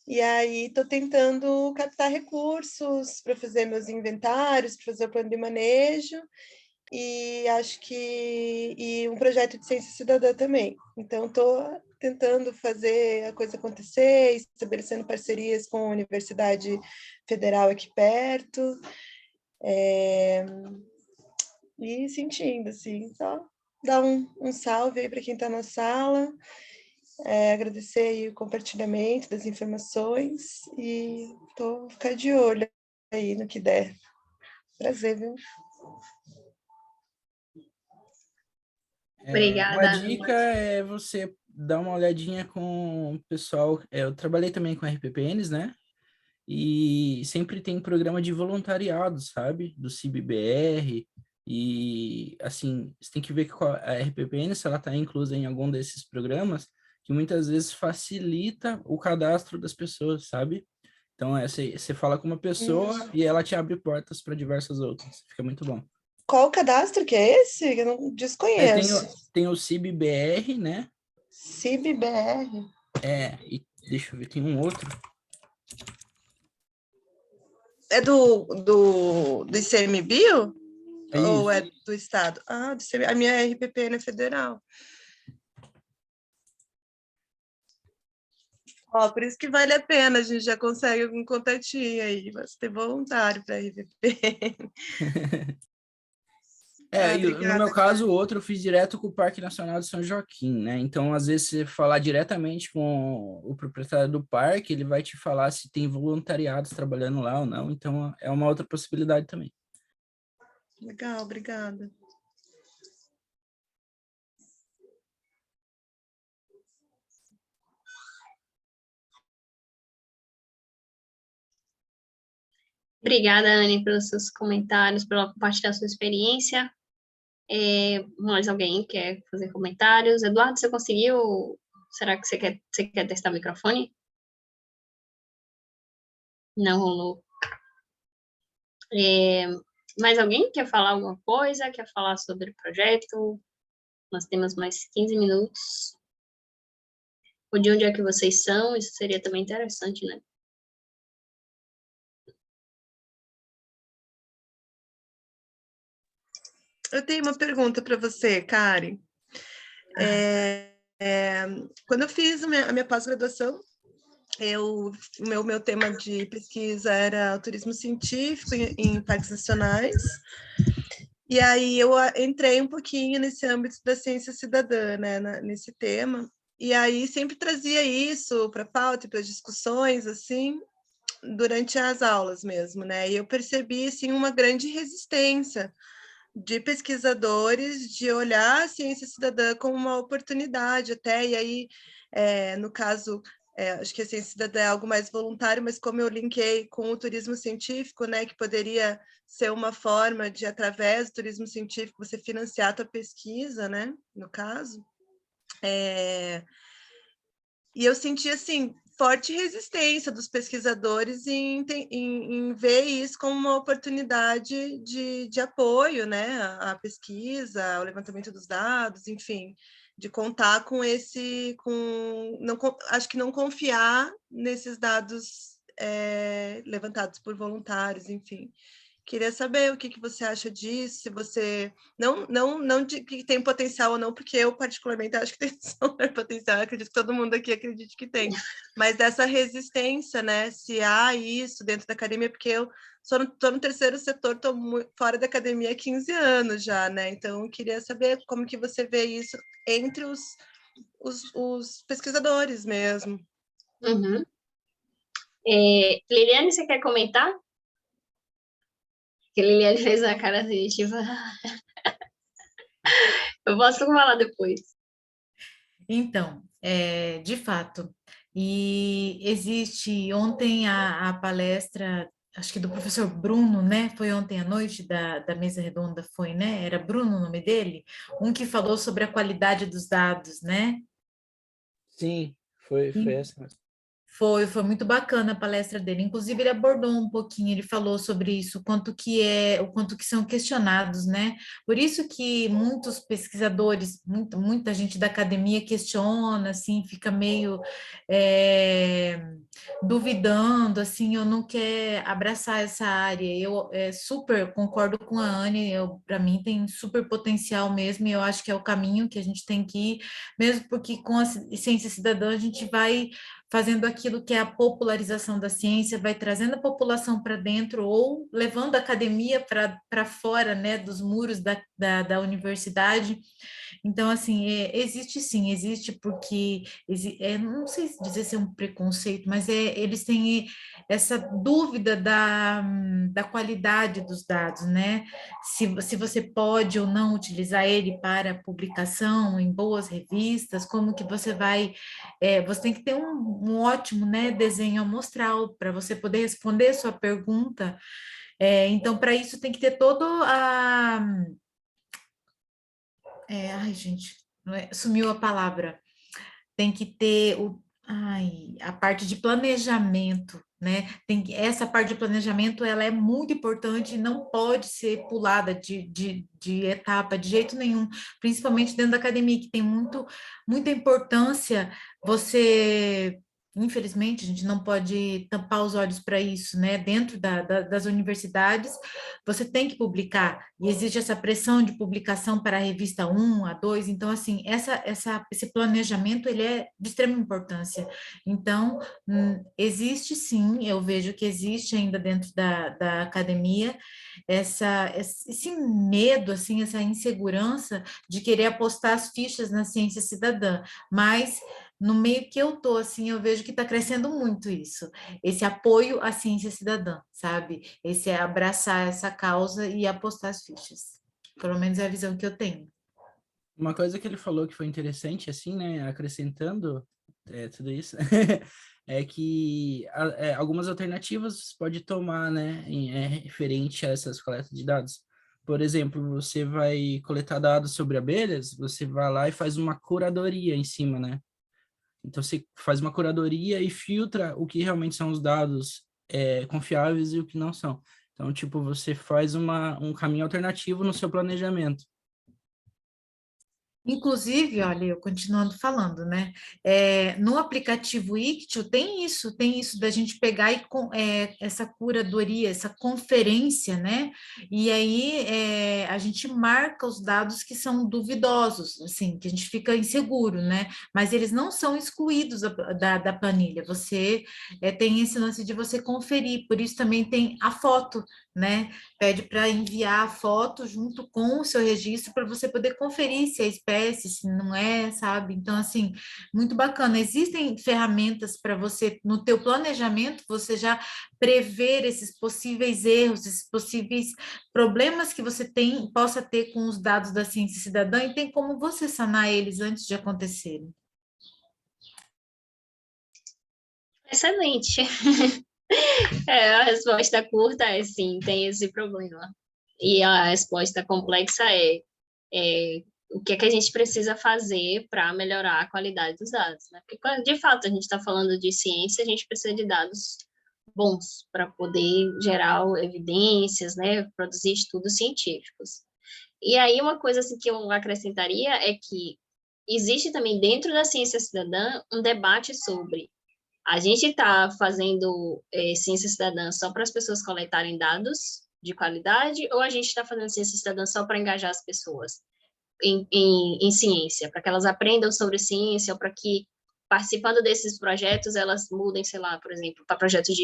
e aí estou tentando captar recursos para fazer meus inventários, para fazer o plano de manejo, e acho que um projeto de ciência cidadã também. Então, estou tentando fazer a coisa acontecer, estabelecendo parcerias com a Universidade Federal aqui perto, e sentindo, assim, só dar um salve aí para quem está na sala, agradecer aí o compartilhamento das informações e vou ficar de olho aí no que der. Prazer, viu? Obrigada, Uma Ana. dica é você dar uma olhadinha com o pessoal. Eu trabalhei também com RPPNs, né? E sempre tem programa de voluntariado, sabe? Do CIBBR. E, assim, você tem que ver que a RPPN, se ela está inclusa em algum desses programas, que muitas vezes facilita o cadastro das pessoas, sabe? Então, você fala com uma pessoa e ela te abre portas para diversas outras. Fica muito bom. Qual o cadastro que é esse? Eu não desconheço. Tem o CIBBR, né? CIBBR. E deixa eu ver, tem um outro. É do ICMBio? É Ou isso. é do Estado? Ah, do ICMBio. A minha RPPN é federal. Por isso que vale a pena, a gente já consegue algum contatinho aí, mas ter voluntário para RPPN. No meu Obrigada, caso, o Clara. outro eu fiz direto com o Parque Nacional de São Joaquim, né? Então, às vezes, você falar diretamente com o proprietário do parque, ele vai te falar se tem voluntariados trabalhando lá ou não. Então, é uma outra possibilidade também. Legal, obrigada. Obrigada, Anne, pelos seus comentários, pela compartilhar sua experiência. Mais alguém quer fazer comentários? Eduardo, você conseguiu? Será que você quer testar o microfone? Não rolou. Mais alguém quer falar alguma coisa? Quer falar sobre o projeto? Nós temos mais 15 minutos. Ou de onde é que vocês são? Isso seria também interessante, né? Eu tenho uma pergunta para você, Karen. Quando eu fiz a minha pós-graduação, o meu tema de pesquisa era o turismo científico em parques nacionais, e aí eu entrei um pouquinho nesse âmbito da ciência cidadã, né, nesse tema, e aí sempre trazia isso para a pauta e para discussões, assim, durante as aulas mesmo, né, e eu percebi, assim, uma grande resistência de pesquisadores de olhar a ciência cidadã como uma oportunidade até, e aí, no caso, acho que a ciência cidadã é algo mais voluntário, mas como eu linkei com o turismo científico, né, que poderia ser uma forma de, através do turismo científico, você financiar a tua pesquisa, né, no caso, e eu senti, assim, forte resistência dos pesquisadores em ver isso como uma oportunidade de apoio, né, à pesquisa, ao levantamento dos dados, enfim, de contar com acho que não confiar nesses dados levantados por voluntários, enfim, Queria saber o que você acha disso, se você não de que tem potencial ou não, porque eu particularmente acho que tem super potencial, eu acredito que todo mundo aqui acredite que tem, mas dessa resistência, né? Se há isso dentro da academia, porque eu tô no terceiro setor, tô fora da academia há 15 anos já, né? Então eu queria saber como que você vê isso entre os pesquisadores mesmo. Uhum. Liliane, você quer comentar? Que Liliane fez uma cara assim, tipo... Eu posso falar depois. Então, de fato, e existe ontem a palestra, acho que do professor Bruno, né? Foi ontem à noite da mesa redonda, foi, né? Era Bruno o nome dele? Um que falou sobre a qualidade dos dados, né? Sim, foi essa mesmo. Foi muito bacana a palestra dele. Inclusive, ele abordou um pouquinho, ele falou sobre isso, o quanto que são questionados, né? Por isso que muitos pesquisadores, muita gente da academia questiona, assim, fica meio duvidando, assim, eu não quer abraçar essa área. Eu super concordo com a Anne, para mim tem super potencial mesmo, e eu acho que é o caminho que a gente tem que ir, mesmo porque com a ciência cidadã a gente vai fazendo aquilo que é a popularização da ciência, vai trazendo a população para dentro ou levando a academia para fora, né, dos muros da universidade. Então, assim, existe sim, existe porque, não sei se dizer se é um preconceito, mas eles têm essa dúvida da qualidade dos dados, né? Se você pode ou não utilizar ele para publicação em boas revistas, como que você vai... você tem que ter um ótimo, né, desenho amostral para você poder responder a sua pergunta. Então, para isso tem que ter todo a... ai, gente, sumiu a palavra. Tem que ter a parte de planejamento, né? Essa parte de planejamento, ela é muito importante e não pode ser pulada de etapa de jeito nenhum, principalmente dentro da academia, que tem muita importância você... Infelizmente, a gente não pode tampar os olhos para isso, né? Dentro das universidades, você tem que publicar, e existe essa pressão de publicação para a revista 1, a 2, então, assim, esse planejamento, ele é de extrema importância. Então, existe sim, eu vejo que existe ainda dentro da academia esse medo, assim, essa insegurança de querer apostar as fichas na ciência cidadã, mas no meio que eu tô, assim, eu vejo que está crescendo muito isso, esse apoio à ciência cidadã, sabe? Esse é abraçar essa causa e apostar as fichas. Pelo menos é a visão que eu tenho. Uma coisa que ele falou que foi interessante, assim, né, acrescentando tudo isso, é que algumas alternativas você pode tomar, né, referente a essas coletas de dados. Por exemplo, você vai coletar dados sobre abelhas, você vai lá e faz uma curadoria em cima, né? Então, você faz uma curadoria e filtra o que realmente são os dados confiáveis e o que não são. Então, tipo, você faz um caminho alternativo no seu planejamento. Inclusive, olha, eu continuando falando, né? No aplicativo Ictio tem isso da gente pegar essa curadoria, essa conferência, né? E aí a gente marca os dados que são duvidosos, assim, que a gente fica inseguro, né? Mas eles não são excluídos da planilha. Você tem esse lance de você conferir, por isso também tem a foto, né? Pede para enviar a foto junto com o seu registro para você poder conferir se é espécie, se não é, sabe? Então, assim, muito bacana. Existem ferramentas para você, no teu planejamento, você já prever esses possíveis erros, esses possíveis problemas que você possa ter com os dados da ciência cidadã e tem como você sanar eles antes de acontecerem. Excelente. A resposta curta é sim, tem esse problema. E a resposta complexa é o que é que a gente precisa fazer para melhorar a qualidade dos dados, né? Porque, de fato, a gente está falando de ciência, a gente precisa de dados bons para poder gerar evidências, né? Produzir estudos científicos. E aí, uma coisa assim, que eu acrescentaria é que existe também dentro da ciência cidadã um debate sobre a gente está fazendo ciência cidadã só para as pessoas coletarem dados, de qualidade, ou a gente está fazendo ciência cidadã só para engajar as pessoas em ciência, para que elas aprendam sobre ciência, ou para que, participando desses projetos, elas mudem, sei lá, por exemplo, para projetos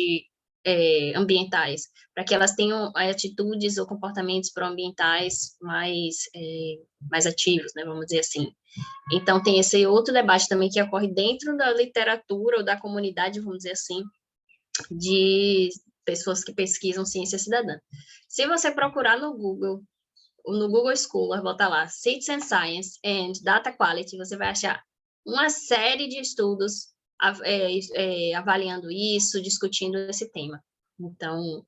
ambientais, para que elas tenham atitudes ou comportamentos proambientais mais ativos, né, vamos dizer assim. Então, tem esse outro debate também que ocorre dentro da literatura ou da comunidade, vamos dizer assim, de pessoas que pesquisam ciência cidadã. Se você procurar no Google Scholar, bota lá Citizen Science and Data Quality, você vai achar uma série de estudos avaliando isso, discutindo esse tema. Então,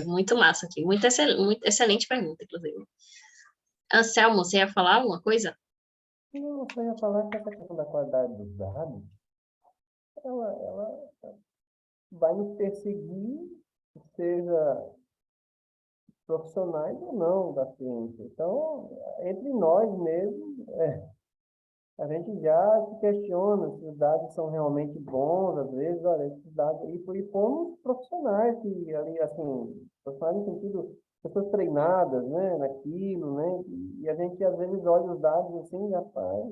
muito massa aqui, muito excelente pergunta, inclusive. Anselmo, você ia falar alguma coisa? Não, eu só ia falar que essa questão da qualidade dos dados, ela vai nos perseguir, seja profissionais ou não da ciência. Então, entre nós mesmos, a gente já se questiona se os dados são realmente bons, às vezes, olha, esses dados, e fomos profissionais que ali, assim, profissionais no sentido, pessoas treinadas, né, naquilo, né, e a gente às vezes olha os dados assim, rapaz,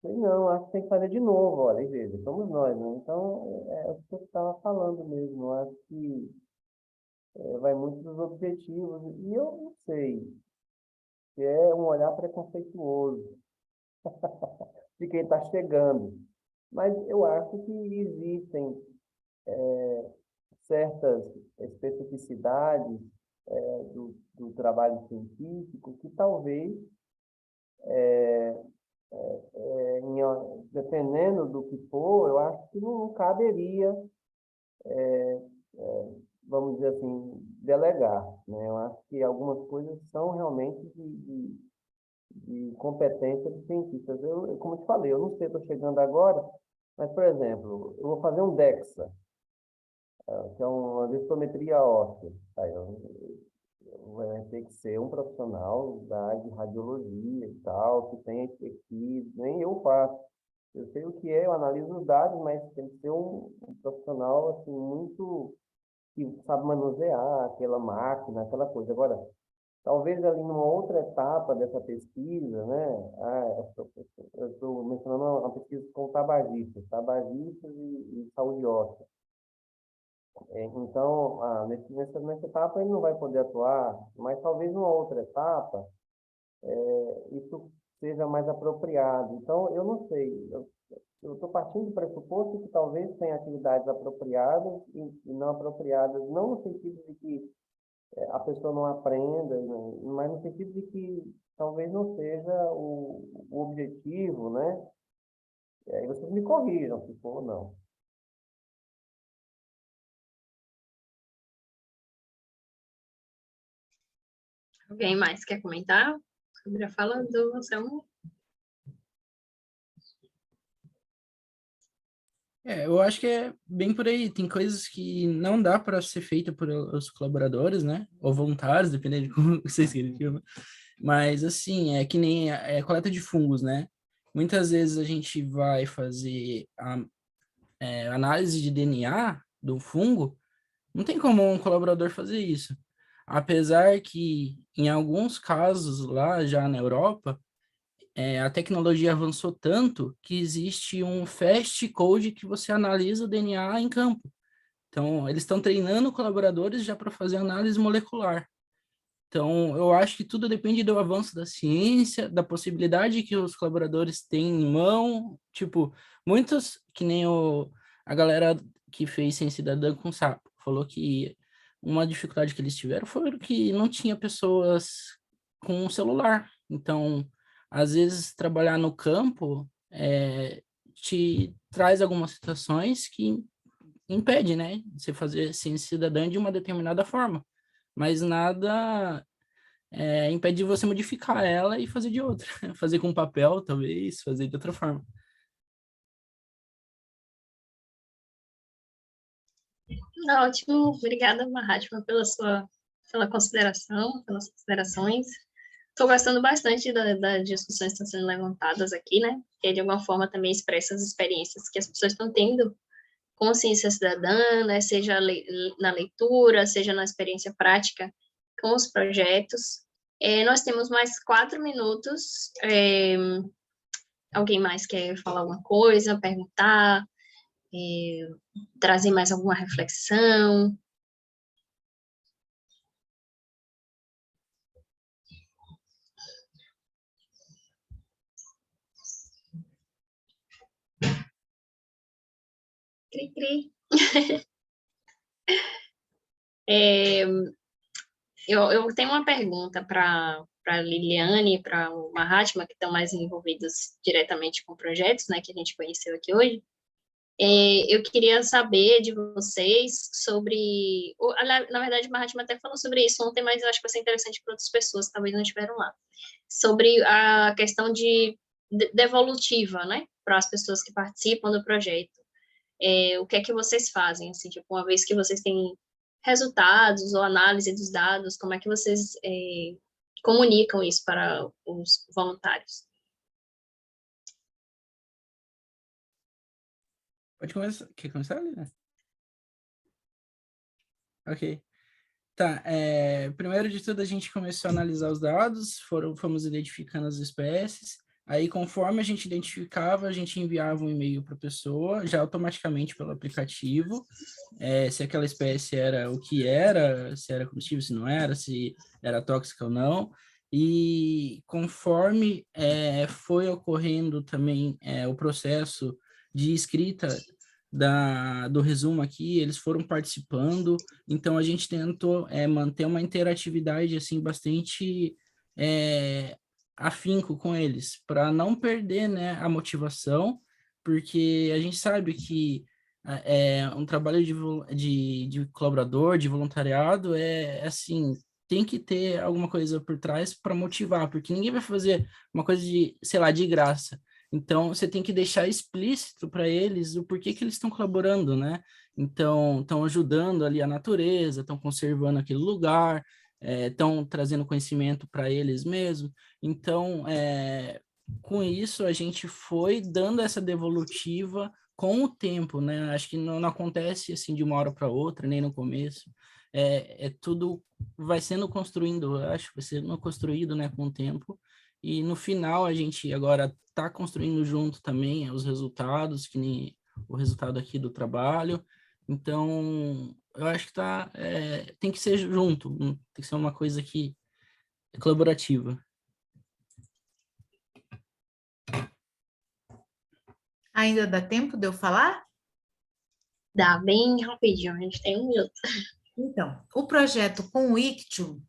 sei não, acho que tem que fazer de novo, olha, e veja, somos nós, né, então, é o que você estava falando mesmo, eu acho que vai muito dos objetivos, e eu não sei, se é um olhar preconceituoso de quem está chegando, mas eu acho que existem certas especificidades do trabalho científico que talvez, dependendo do que for, eu acho que não caberia, vamos dizer assim, delegar, né? Eu acho que algumas coisas são realmente de competência dos cientistas. Como eu te falei, eu não sei, estou chegando agora, mas, por exemplo, eu vou fazer um DEXA, que é uma densitometria óssea. Aí vai ter que ser um profissional da área de radiologia e tal, que tenha expertise, nem eu faço. Eu sei o que é, eu analiso os dados, mas tem que ser um profissional assim, muito que sabe manusear aquela máquina, aquela coisa. Agora, talvez ali numa outra etapa dessa pesquisa, né? Eu estou mencionando uma pesquisa com tabagistas e saúde óssea. Então, nessa etapa ele não vai poder atuar, mas talvez numa outra etapa isso seja mais apropriado. Então, eu não sei, eu estou partindo do pressuposto que talvez tenha atividades apropriadas e não apropriadas, não no sentido de que a pessoa não aprenda, né, mas no sentido de que talvez não seja o objetivo, né? E aí vocês me corrijam, se for ou não. Alguém mais quer comentar sobre a fala do Anselmo? Eu acho que é bem por aí. Tem coisas que não dá para ser feita por os colaboradores, né? Ou voluntários, dependendo de como vocês querem chamar. Mas, assim, é que nem a coleta de fungos, né? Muitas vezes a gente vai fazer a análise de DNA do fungo, não tem como um colaborador fazer isso. Apesar que, em alguns casos lá já na Europa, a tecnologia avançou tanto que existe um fast code que você analisa o DNA em campo. Então, eles estão treinando colaboradores já para fazer análise molecular. Então, eu acho que tudo depende do avanço da ciência, da possibilidade que os colaboradores têm em mão. Tipo, muitos, que nem a galera que fez Ciência Cidadã com sapo, falou que uma dificuldade que eles tiveram foi que não tinha pessoas com celular. Então, às vezes, trabalhar no campo te traz algumas situações que impede, né, de você fazer ciência cidadã de uma determinada forma, mas nada impede de você modificar ela e fazer de outra, fazer com papel, talvez, fazer de outra forma. Ótimo, obrigada, Mahatma, pela consideração, pelas considerações. Estou gostando bastante das discussões que estão sendo levantadas aqui, né? Porque de alguma forma também expressa as experiências que as pessoas estão tendo consciência cidadã, né, seja na leitura, seja na experiência prática com os projetos. Nós temos mais 4 minutos. Alguém mais quer falar alguma coisa, perguntar, trazer mais alguma reflexão? Cri, cri. Eu tenho uma pergunta para a Liliane e para o Mahatma, que estão mais envolvidos diretamente com projetos, né, que a gente conheceu aqui hoje. Eu queria saber de vocês sobre... Na verdade, o Mahatma até falou sobre isso ontem, mas eu acho que vai ser interessante para outras pessoas que talvez não estiveram lá. Sobre a questão de devolutiva, né, para as pessoas que participam do projeto. O que é que vocês fazem, assim, tipo, uma vez que vocês têm resultados ou análise dos dados, como é que vocês comunicam isso para os voluntários? Pode começar. Quer começar, Lina? Ok. Tá, primeiro de tudo a gente começou a analisar os dados, fomos identificando as espécies, aí conforme a gente identificava, a gente enviava um e-mail para a pessoa, já automaticamente pelo aplicativo, se aquela espécie era o que era, se era comestível, se não era, se era tóxica ou não, e conforme foi ocorrendo também o processo de escrita do resumo aqui, eles foram participando, então a gente tentou manter uma interatividade assim bastante afinco com eles, para não perder, né, a motivação, porque a gente sabe que um trabalho de colaborador, de voluntariado, assim, tem que ter alguma coisa por trás para motivar, porque ninguém vai fazer uma coisa de, sei lá, de graça. Então, você tem que deixar explícito para eles o porquê que eles estão colaborando, né? Então, estão ajudando ali a natureza, estão conservando aquele lugar, estão trazendo conhecimento para eles mesmos. Então, com isso, a gente foi dando essa devolutiva com o tempo, né? Acho que não acontece assim de uma hora para outra, nem no começo. Tudo vai sendo construindo, acho, vai sendo construído, né, com o tempo. E no final a gente agora está construindo junto também os resultados, que nem o resultado aqui do trabalho. Então, eu acho que tem que ser junto, tem que ser uma coisa que é colaborativa. Ainda dá tempo de eu falar? Dá bem rapidinho, a gente tem 1 minuto. Então, o projeto com o Ictio,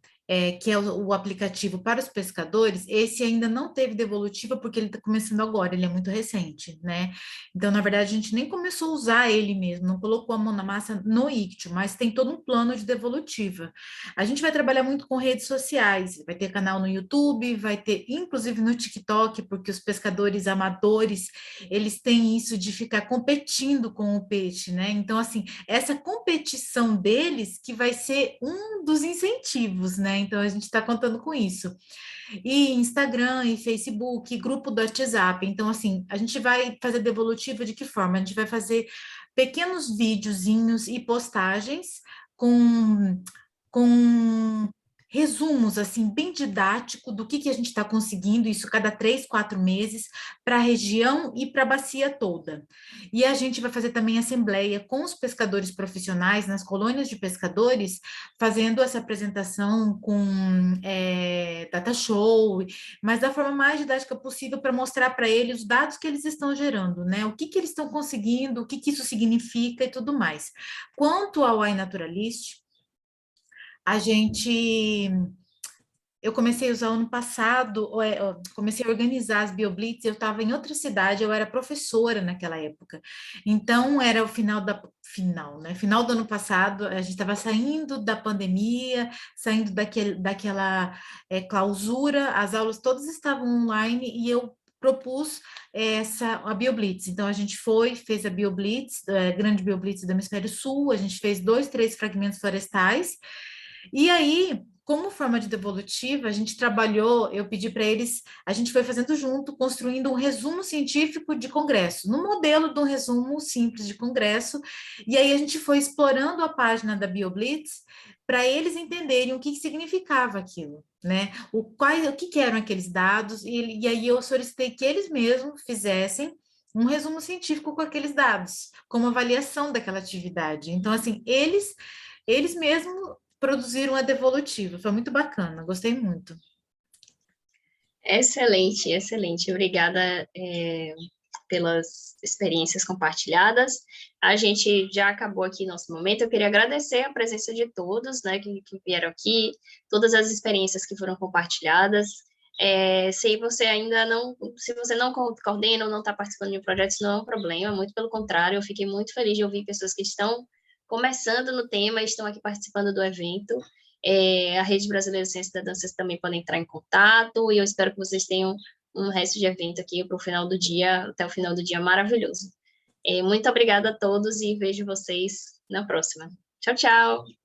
que é o aplicativo para os pescadores, esse ainda não teve devolutiva porque ele está começando agora, ele é muito recente, né? Então, na verdade, a gente nem começou a usar ele mesmo, não colocou a mão na massa no Ictio, mas tem todo um plano de devolutiva. A gente vai trabalhar muito com redes sociais, vai ter canal no YouTube, vai ter inclusive no TikTok, porque os pescadores amadores, eles têm isso de ficar competindo com o peixe, né? Então, assim, essa competição deles que vai ser um dos incentivos, né? Então, a gente está contando com isso. E Instagram, e Facebook, e grupo do WhatsApp. Então, assim, a gente vai fazer devolutiva de que forma? A gente vai fazer pequenos videozinhos e postagens com resumos, assim, bem didático do que a gente está conseguindo, isso cada 3, 4 meses, para a região e para a bacia toda. E a gente vai fazer também assembleia com os pescadores profissionais, nas colônias de pescadores, fazendo essa apresentação com data show, mas da forma mais didática possível para mostrar para eles os dados que eles estão gerando, né? O que eles estão conseguindo, o que isso significa e tudo mais. Quanto ao iNaturalist, eu comecei a usar ano passado, comecei a organizar as BioBlitz, eu estava em outra cidade, eu era professora naquela época. Então, era o final do ano passado, a gente estava saindo da pandemia, saindo daquela clausura, as aulas todas estavam online e eu propus a BioBlitz. Então, a gente fez a BioBlitz, a grande BioBlitz do Hemisfério Sul, a gente fez 2, 3 fragmentos florestais, e aí como forma de devolutiva, a gente trabalhou, eu pedi para eles, a gente foi fazendo junto, construindo um resumo científico de congresso, no modelo de um resumo simples de congresso, e aí a gente foi explorando a página da BioBlitz para eles entenderem o que significava aquilo, né? O que eram aqueles dados, e aí eu solicitei que eles mesmos fizessem um resumo científico com aqueles dados, como avaliação daquela atividade. Então, assim, eles mesmos produziram a devolutiva. Foi muito bacana, gostei muito. Excelente, excelente. Obrigada, pelas experiências compartilhadas. A gente já acabou aqui nosso momento. Eu queria agradecer a presença de todos, né, que vieram aqui, todas as experiências que foram compartilhadas. Se você não coordena ou não está participando de um projeto, isso não é um problema, muito pelo contrário, eu fiquei muito feliz de ouvir pessoas que estão começando no tema e estão aqui participando do evento. A Rede Brasileira de Ciência da Dança, vocês também podem entrar em contato, e eu espero que vocês tenham um resto de evento aqui para o final do dia, até o final do dia maravilhoso. Muito obrigada a todos e vejo vocês na próxima. Tchau, tchau!